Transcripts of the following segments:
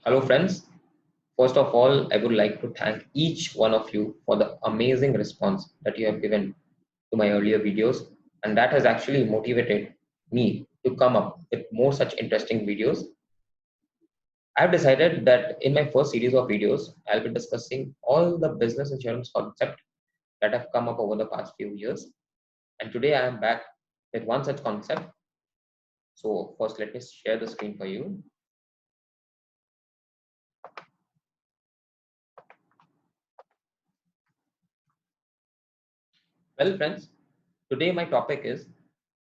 Hello, friends. First of all, I would like to thank each one of you for the amazing response that you have given to my earlier videos, and that has actually motivated me to come up with more such interesting videos. I've decided that in my first series of videos, I'll be discussing all the business insurance concepts that have come up over the past few years. And today I am back with one such concept. So, first, let me share the screen for you. Well, friends, today my topic is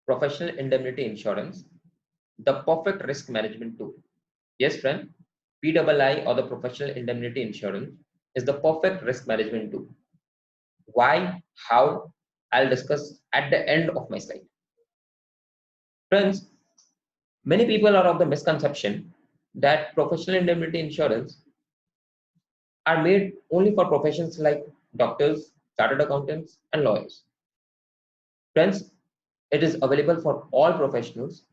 professional indemnity insurance, the perfect risk management tool. Yes, friend, PII or the professional indemnity insurance is the perfect risk management tool. Why, how, I'll discuss at the end of my slide. Friends, many people are of the misconception that professional indemnity insurance are made only for professions like doctors, chartered accountants, and lawyers. Friends, it is available for all professionals.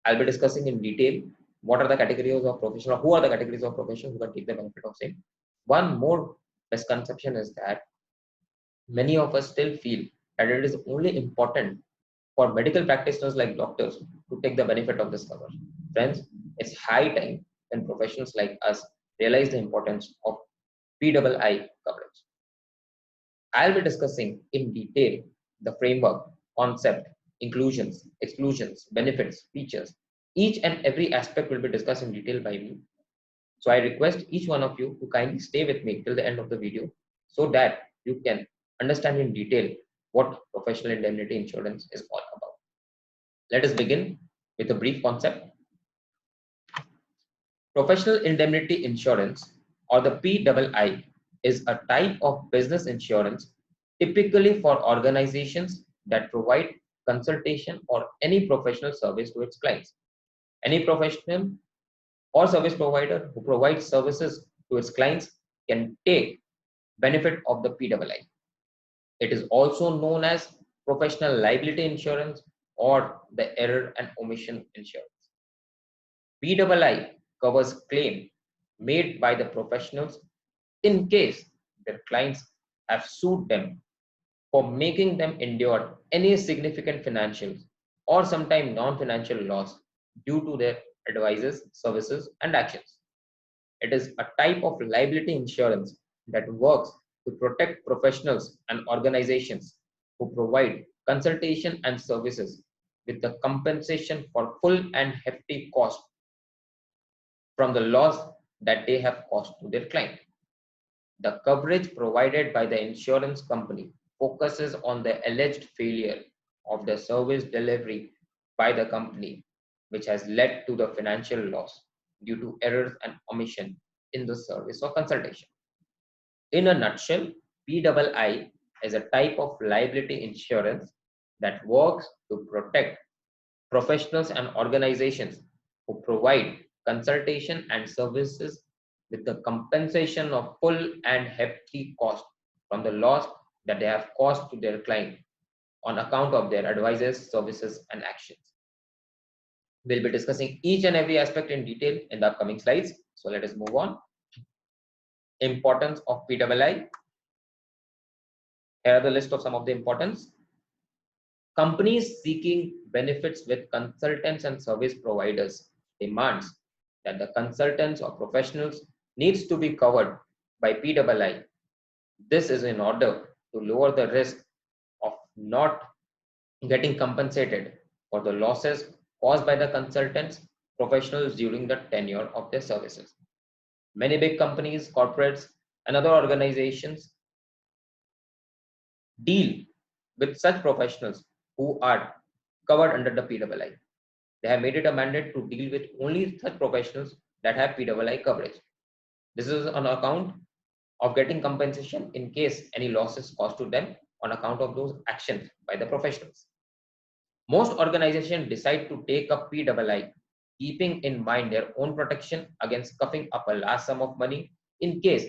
I'll be discussing in detail what are the categories of professional, who are the categories of professionals who can take the benefit of same. One more misconception is that many of us still feel that it is only important for medical practitioners like doctors to take the benefit of this cover. Friends, it's high time when professionals like us realize the importance of PII coverage. I'll be discussing in detail the framework, concept, inclusions, exclusions, benefits, features. Each and every aspect will be discussed in detail by me. So I request each one of you to kindly stay with me till the end of the video so that you can understand in detail what professional indemnity insurance is all about. Let us begin with a brief concept. Professional indemnity insurance, or the PII, is a type of business insurance typically for organizations that provide consultation or any professional service to its clients. Any professional or service provider who provides services to its clients can take benefit of the PII. It is also known as professional liability insurance or the error and omission insurance. PII covers claim made by the professionals in case their clients have sued them for making them endure any significant financial or sometimes non-financial loss due to their advices, services, and actions. It is a type of liability insurance that works to protect professionals and organizations who provide consultation and services with the compensation for full and hefty cost from the loss that they have caused to their client. The coverage provided by the insurance company focuses on the alleged failure of the service delivery by the company, which has led to the financial loss due to errors and omission in the service or consultation. In a nutshell, PII is a type of liability insurance that works to protect professionals and organizations who provide consultation and services with the compensation of full and hefty cost from the loss that they have caused to their client on account of their advices, services, and actions. We'll be discussing each and every aspect in detail in the upcoming slides. So let us move on. Importance of PII. Here are the list of some of the importance. Companies seeking benefits with consultants and service providers demands that the consultants or professionals needs to be covered by PII. This is in order to lower the risk of not getting compensated for the losses caused by the consultants professionals during the tenure of their services. Many big companies, corporates, and other organizations deal with such professionals who are covered under the PII. They have made it a mandate to deal with only such professionals that have PII coverage. This is on account of getting compensation in case any losses caused to them on account of those actions by the professionals. Most organizations decide to take up PII, keeping in mind their own protection against coughing up a large sum of money in case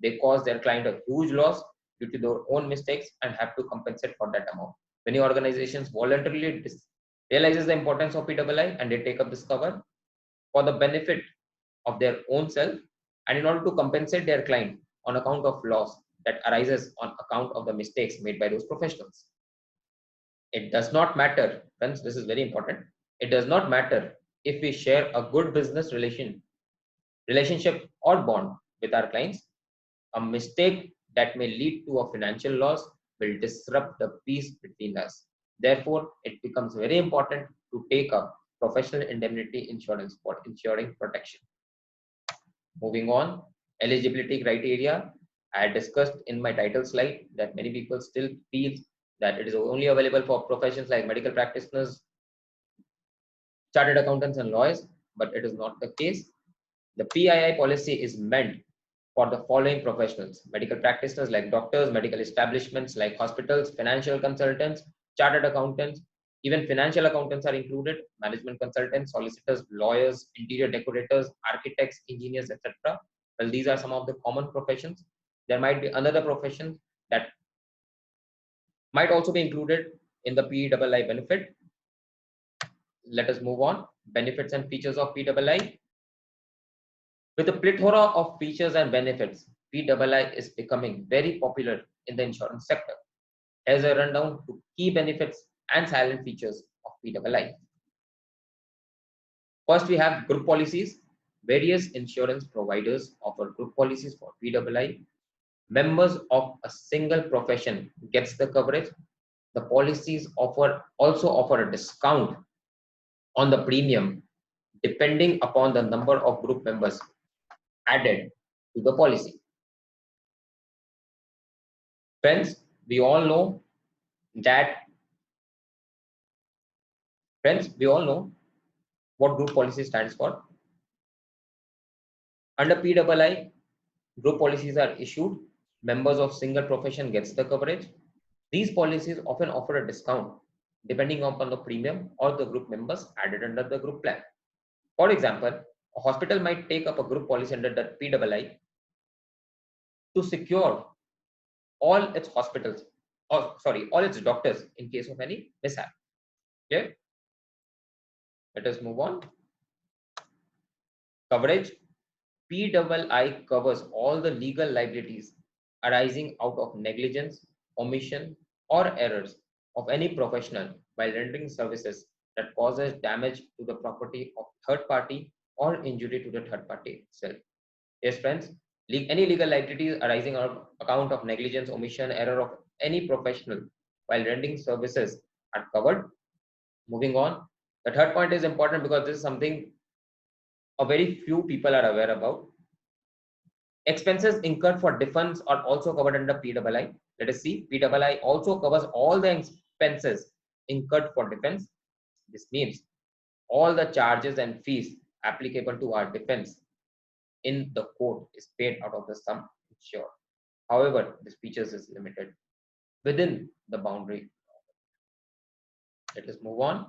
they cause their client a huge loss due to their own mistakes and have to compensate for that amount. Many organizations voluntarily realizes the importance of PII and they take up this cover for the benefit of their own self and in order to compensate their client on account of loss that arises on account of the mistakes made by those professionals. It does not matter, friends, this is very important. It does not matter if we share a good business relationship or bond with our clients. A mistake that may lead to a financial loss will disrupt the peace between us. Therefore, it becomes very important to take up professional indemnity insurance for ensuring protection. Moving on, eligibility criteria. I had discussed in my title slide that many people still feel that it is only available for professions like medical practitioners, chartered accountants, and lawyers, but it is not the case. The PII policy is meant for the following professionals: medical practitioners like doctors, medical establishments like hospitals, financial consultants, chartered accountants, even financial accountants are included, management consultants, solicitors, lawyers, interior decorators, architects, engineers, etc. Well, these are some of the common professions. There might be another profession that might also be included in the PII benefit. Let us move on. Benefits and features of PII. With a plethora of features and benefits, PII is becoming very popular in the insurance sector. Here's a rundown to key benefits and silent features of PII. First, we have group policies. Various insurance providers offer group policies for PII. Members of a single profession gets the coverage. The policies also offer a discount on the premium depending upon the number of group members added to the policy. Friends, we all know that what group policy stands for. Under PII, group policies are issued. Members of single profession gets the coverage. These policies often offer a discount depending upon the premium or the group members added under the group plan. For example, a hospital might take up a group policy under the PII to secure all its all its doctors in case of any mishap. Clear? Let us move on. Coverage. PII covers all the legal liabilities arising out of negligence, omission, or errors of any professional while rendering services that causes damage to the property of third party or injury to the third party itself. Yes, friends, any legal liabilities arising out of account of negligence, omission, error of any professional while rendering services are covered. Moving on, the third point is important because this is something a very few people are aware about. Expenses incurred for defense are also covered under PII. Let us see, PII also covers all the expenses incurred for defense. This means all the charges and fees applicable to our defense in the court is paid out of the sum insured. However, this features is limited within the boundary. Let us move on.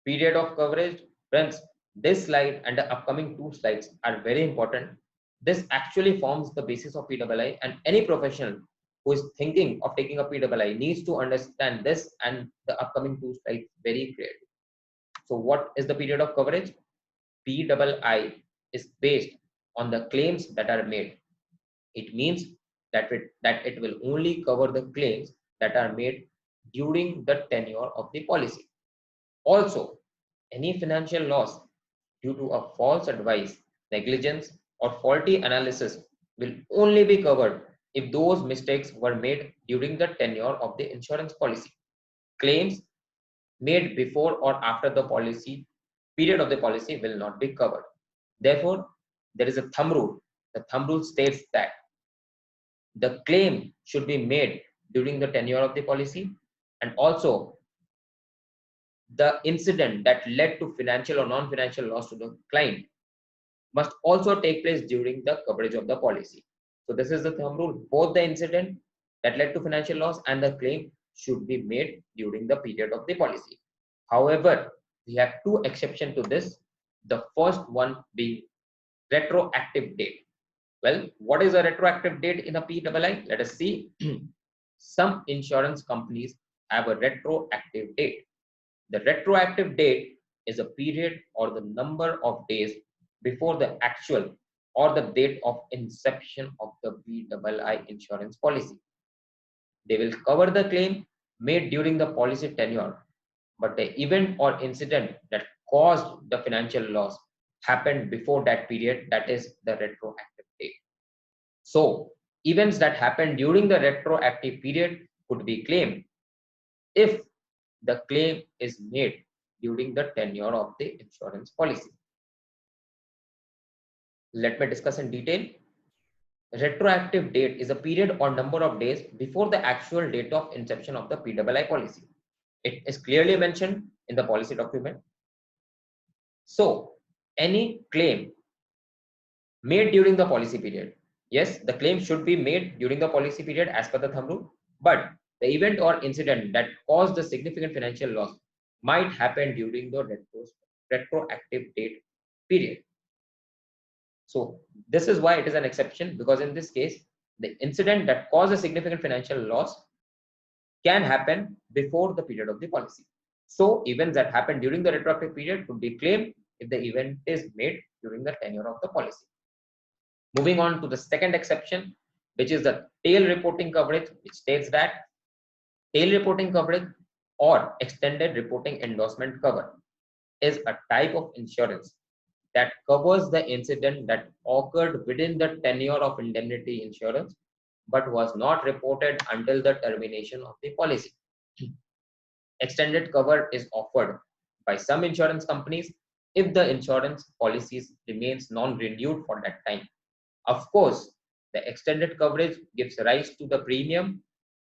Period of coverage. Friends, this slide and the upcoming two slides are very important. This actually forms the basis of PII, and any professional who is thinking of taking a PII needs to understand this and the upcoming two slides very clearly. So what is the period of coverage? PII is based on the claims that are made. It means that it will only cover the claims that are made during the tenure of the policy. Also, any financial loss due to a false advice, negligence, or faulty analysis will only be covered if those mistakes were made during the tenure of the insurance policy. Claims made before or after the policy period of the policy will not be covered. Therefore, there is a thumb rule. The thumb rule states that the claim should be made during the tenure of the policy, and also the incident that led to financial or non-financial loss to the client must also take place during the coverage of the policy. So this is the thumb rule. Both the incident that led to financial loss and the claim should be made during the period of the policy. However, we have two exceptions to this. The first one being retroactive date. Well, what is a retroactive date in a PII? Let us see. Some insurance companies have a retroactive date. The retroactive date is a period or the number of days before the actual or the date of inception of the BII insurance policy. They will cover the claim made during the policy tenure, but the event or incident that caused the financial loss happened before that period, that is the retroactive date. So, events that happened during the retroactive period could be claimed if the claim is made during the tenure of the insurance policy. Let me discuss in detail. Retroactive date is a period or number of days before the actual date of inception of the PII policy. It is clearly mentioned in the policy document. So, any claim made during the policy period, yes, the claim should be made during the policy period as per the thumb rule, but the event or incident that caused the significant financial loss might happen during the retroactive date period. So this is why it is an exception, because in this case, the incident that caused a significant financial loss can happen before the period of the policy. So events that happen during the retroactive period could be claimed if the event is made during the tenure of the policy. Moving on to the second exception, which is the tail reporting coverage, which states that tail reporting coverage or extended reporting endorsement cover is a type of insurance that covers the incident that occurred within the tenure of indemnity insurance but was not reported until the termination of the policy. Extended cover is offered by some insurance companies if the insurance policies remains non-renewed for that time. Of course, the extended coverage gives rise to the premium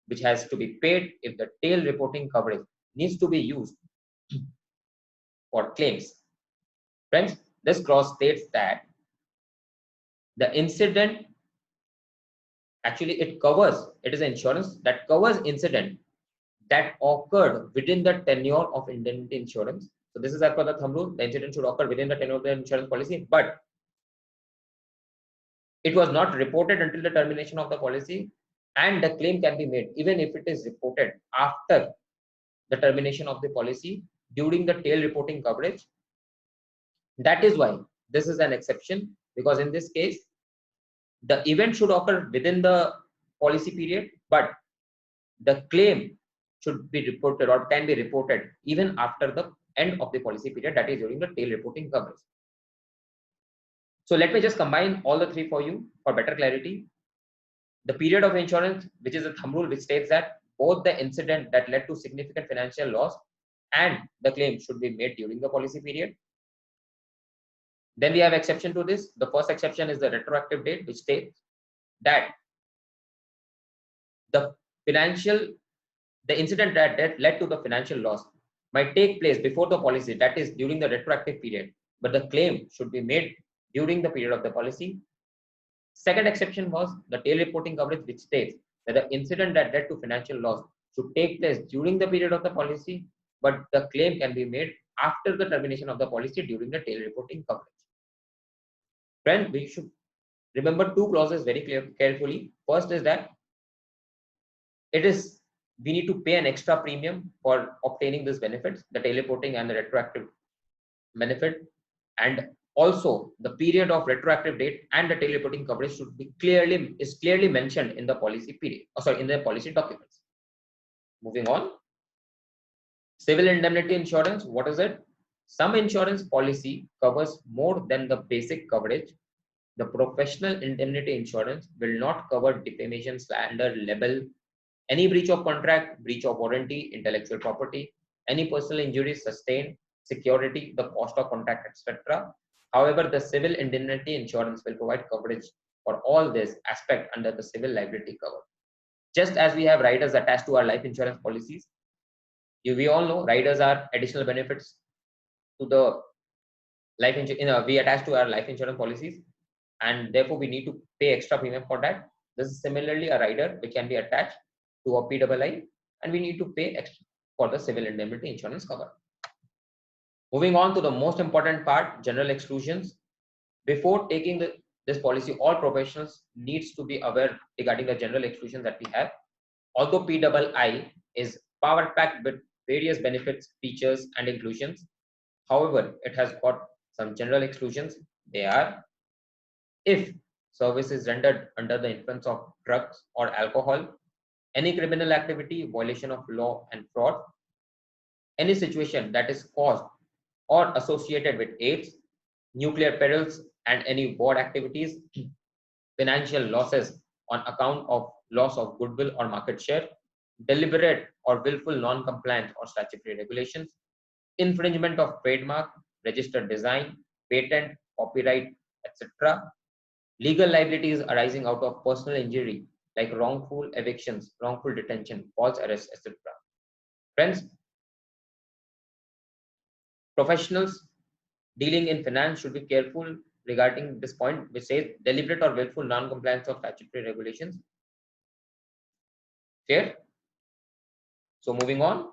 which has to be paid if the tail reporting coverage needs to be used for claims. Friends, this clause states that the incident, actually it is insurance that covers incident that occurred within the tenure of indemnity insurance. So this is as per the thumb rule, the incident should occur within the tenure of the insurance policy, but it was not reported until the termination of the policy, and the claim can be made even if it is reported after the termination of the policy during the tail reporting coverage. That is why this is an exception, because in this case, the event should occur within the policy period, but the claim should be reported or can be reported even after the end of the policy period, that is during the tail reporting coverage. So let me just combine all the three for you for better clarity. The period of insurance, which is a thumb rule which states that both the incident that led to significant financial loss and the claim should be made during the policy period. Then we have exception to this. The first exception is the retroactive date, which states that the incident that led to the financial loss might take place before the policy, that is during the retroactive period, but the claim should be made during the period of the policy. Second exception was the tail reporting coverage, which states that the incident that led to financial loss should take place during the period of the policy, but the claim can be made after the termination of the policy during the tail reporting coverage. Friend, we should remember two clauses very carefully. First is that we need to pay an extra premium for obtaining these benefits, the tail reporting and the retroactive benefit, and also the period of retroactive date and the tail reporting coverage should be clearly mentioned in the policy period, in the policy documents. Moving on, civil indemnity insurance. What is it? Some insurance policy covers more than the basic coverage. The professional indemnity insurance will not cover defamation, slander, libel, any breach of contract, breach of warranty, intellectual property, any personal injuries sustained, security, the cost of contract, etc. However, the civil indemnity insurance will provide coverage for all this aspect under the civil liability cover. Just as we have riders attached to our life insurance policies, we all know riders are additional benefits to the life insurance. We attach to our life insurance policies, and therefore we need to pay extra premium for that. This is similarly a rider which can be attached to a PII, and we need to pay extra for the civil indemnity insurance cover. Moving on to the most important part, general exclusions. Before taking this policy, all professionals needs to be aware regarding the general exclusions that we have. Although PII is power packed with various benefits, features, and inclusions, however, it has got some general exclusions They are: if service is rendered under the influence of drugs or alcohol, any criminal activity, violation of law and fraud, any situation that is caused or associated with AIDS, nuclear perils, and any war activities, financial losses on account of loss of goodwill or market share, deliberate or willful non-compliance or statutory regulations, infringement of trademark, registered design, patent, copyright, etc., legal liabilities arising out of personal injury like wrongful evictions, wrongful detention, false arrest, etc. Friends, professionals dealing in finance should be careful regarding this point, which says deliberate or willful non-compliance of statutory regulations. Clear? So moving on,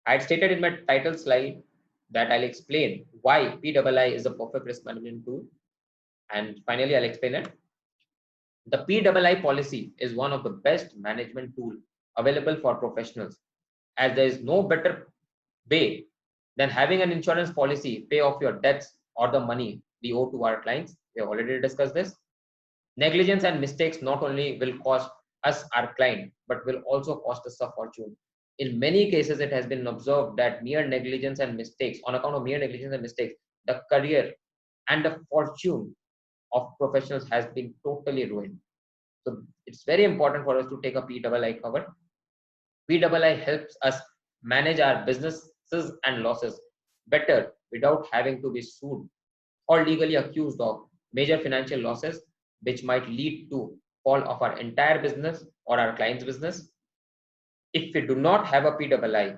I had stated in my title slide that I'll explain why PII is a perfect risk management tool. And finally, I'll explain it. The PII policy is one of the best management tool available for professionals, as there is no better way than having an insurance policy pay off your debts or the money we owe to our clients. We have already discussed this. Negligence and mistakes not only will cost us, our client, but will also cost us a fortune. In many cases, it has been observed that mere negligence and mistakes, on account of mere negligence and mistakes, the career and the fortune of professionals has been totally ruined. So it's very important for us to take a PII cover. PII helps us manage our businesses and losses better without having to be sued or legally accused of major financial losses, which might lead to fall of our entire business or our client's business. If we do not have a PII,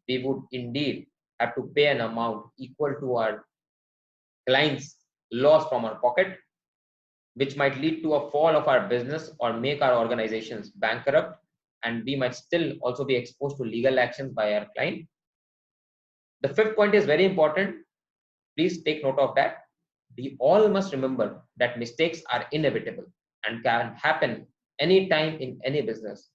we would indeed have to pay an amount equal to our client's loss from our pocket, which might lead to a fall of our business or make our organizations bankrupt, and we might still also be exposed to legal actions by our client. The fifth point is very important. Please take note of that. We all must remember that mistakes are inevitable and can happen anytime in any business.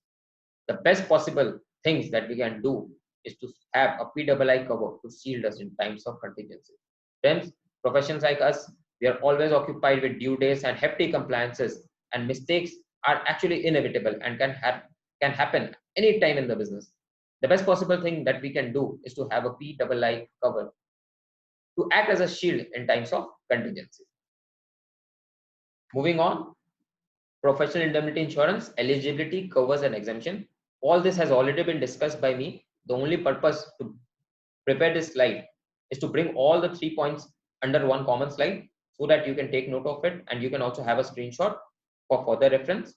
The best possible things that we can do is to have a PII cover to shield us in times of contingency. Friends, professions like us, we are always occupied with due dates and hefty compliances, and mistakes are actually inevitable and can happen anytime in the business. The best possible thing that we can do is to have a PII cover to act as a shield in times of contingency. Moving on, professional indemnity insurance, eligibility, covers and exemption. All this has already been discussed by me. The only purpose to prepare this slide is to bring all the 3 points under one common slide so that you can take note of it and you can also have a screenshot for further reference.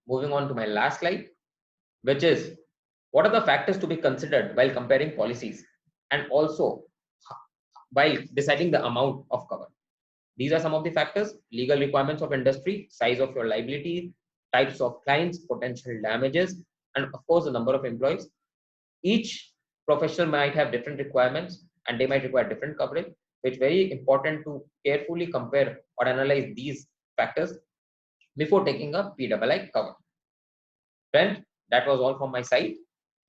Moving on to my last slide, which is what are the factors to be considered while comparing policies and also while deciding the amount of cover. These are some of the factors: legal requirements of industry, size of your liability, types of clients, potential damages, and of course the number of employees. Each professional might have different requirements and they might require different coverage. It's very important to carefully compare or analyze these factors before taking a PII cover. Friend, that was all from my side.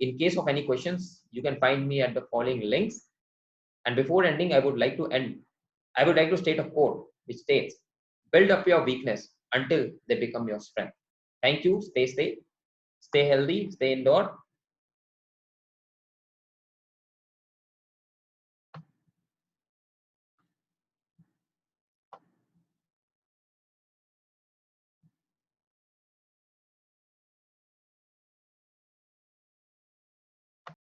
In case of any questions, you can find me at the following links. And before ending, I would like to state a quote which states, build up your weakness until they become your strength. Thank you. Stay safe, stay healthy, stay indoor,